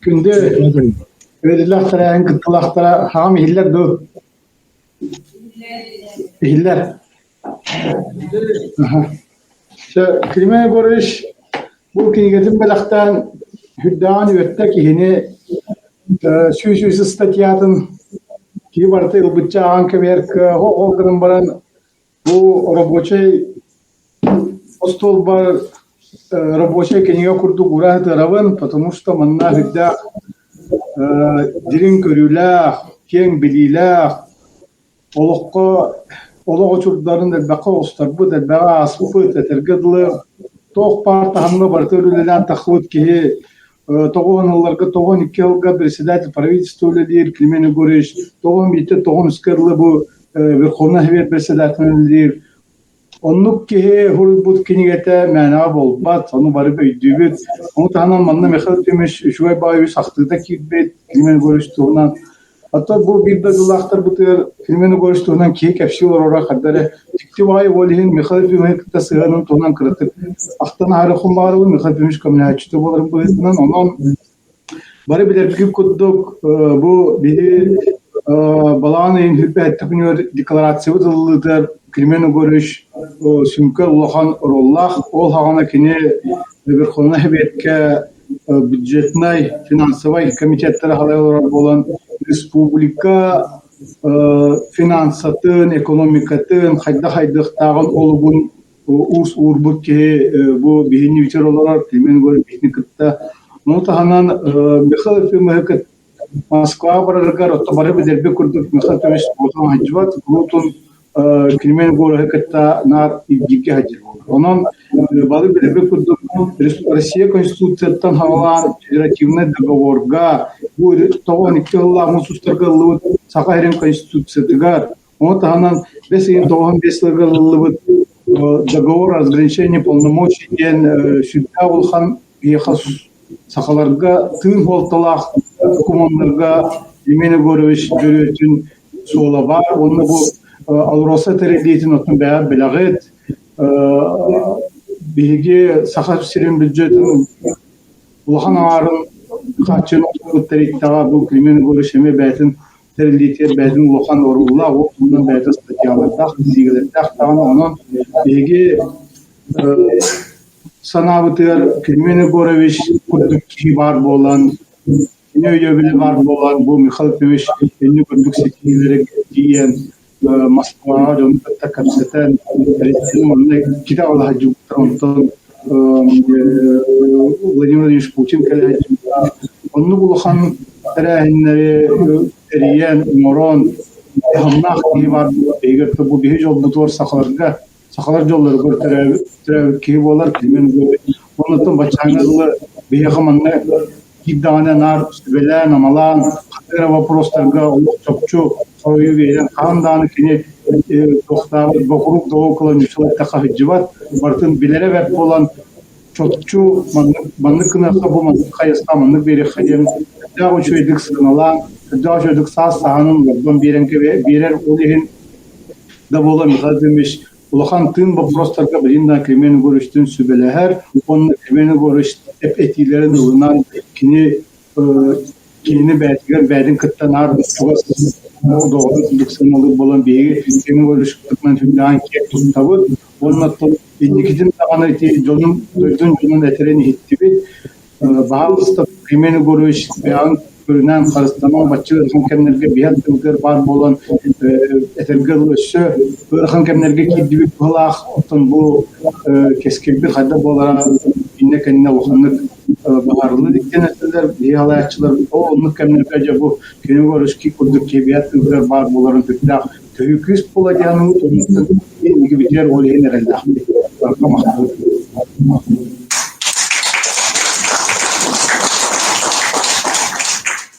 Günde öğretiler en kıtlıklara ham ihiller do ihiller. Şu klima görüş bu kinigetin belaktan hüddan ürettek ihini şu statiyatın ki vardı yılbıtça anke verk o kadın baran bu рабочий стол бар рабочий книга курду гурах тараван, потому что манна хидда дирин көрүлә, кең билилә, олоқ чурдарын да бақа остар бу да бага аспы тетергедлы тоқ парта хамны барты үлелән тахвут ки тоғонларга 92 елга председатель правительства үлелер Климен Гореш, тоғон бите тоғон скерлы бу Верховный Совет председатель Оннук ки хурбут кинигете мәна болбат, оны барып өйдүбүт. Оны танан манна мехал темеш шуай баю сактыда кибет Климен Гореш тугунан. Ата бу бирде дулактар бутер Климен Гореш тугунан ки кепшилер ора кадары тикти бай волин мехал темеш тасыганын тугунан кырытып. Актан ары хумбары мехал темеш коммуникатчы боларын бутынан онон бары билер кип куддук бу биди баланы хүббет төгнөр декларация дылдыр Климен Гореш Сумка улахан роллах ол хагана кине Верховный Советке бюджетный финансовый комитеттер халайлар болан республика финансатын экономикатын хайдах тагын олугун урс урбут ки бу бихини вичеролар Климен Гореш бихникта нотаханан Михаил Фимахет Москва барарга ротбары бедербе курдук Михаил Фимаш болан хаҗват бутун Климен Гореш катта нар игиге хаҗир болду. Онон балы бедербе курдук Россия Конституцияттан хавалан федеративный договорга бу 92 елларга сустыргылы Сахарин Конституциятыгар онтанан 95 елларга договор о разграничении полномочий ден сюда улхан ехас сахаларга тын болталах командаларга Климен Гореш жүрөтүн сола бар. Оны бу Алроса терелейтин отун бәя белагет биге сахар сирен бюджетин улахан арын качын отуттарыктага бу Климен Гореш эме бәтин терелейтер бәтин улахан орулла отундан бәтин статьяларда сигелердә тагын онон биге санабытыр Климен Гореш курдук ки бар болан нөйөбүле бар болан бу Михаил Фимаш эни курдук сетилери диен Москва, Донбасс, Капсетен, Рестлин, кита Аллах Джуктронтон, Владимир Владимирович Путин, онну булхан терәһиннәре Риен, Морон, хамнах ки бар, эгер бу бихи жол бутор сахаларга, сахалар жоллары терәв ки болар, Климен Гореш. Оннан бачаңызлы бихи хаманны кидданы нар, сүбелән, амалан, хатыра вопростарга улук чокчу Сою верен ханданы кине тохтабы бокурук да около мишалта хаҗибат бартын билере вәп болан чотчу манныкына бу манкаяста маннык бере хаҗем да очойдык сыналан да очойдык саһанын бон беренке берер олеген да болан хәземеш улахан тын вопростарга биринда Климен Горештин сүбеләһәр онны Климен Гореш этиләрен улынан кине бәтигән бәдин кыттанар doğru dükkanlı olan bir Klимен Гореш tutman hüddan kek tutabı onunla indikidin tağana iti jonun doydun jonun eterini hitti bağlısta Klимен Гореш beyan görünen karıstama başçılar hanımlarga bihat tılgır var bolan etergirlişi böyle hanımlarga kiddibi bulaq otun bu keskin bir hadda bolara inne kendine oxanlık baharlı diktenetler bihalayatçılar o onluk kemlerge bu Klимен Гореш ki kurduk kebiyat tılgır var boların tüklaq tüyüküz bulacağını onluktan en gibi diğer olayın herhalde.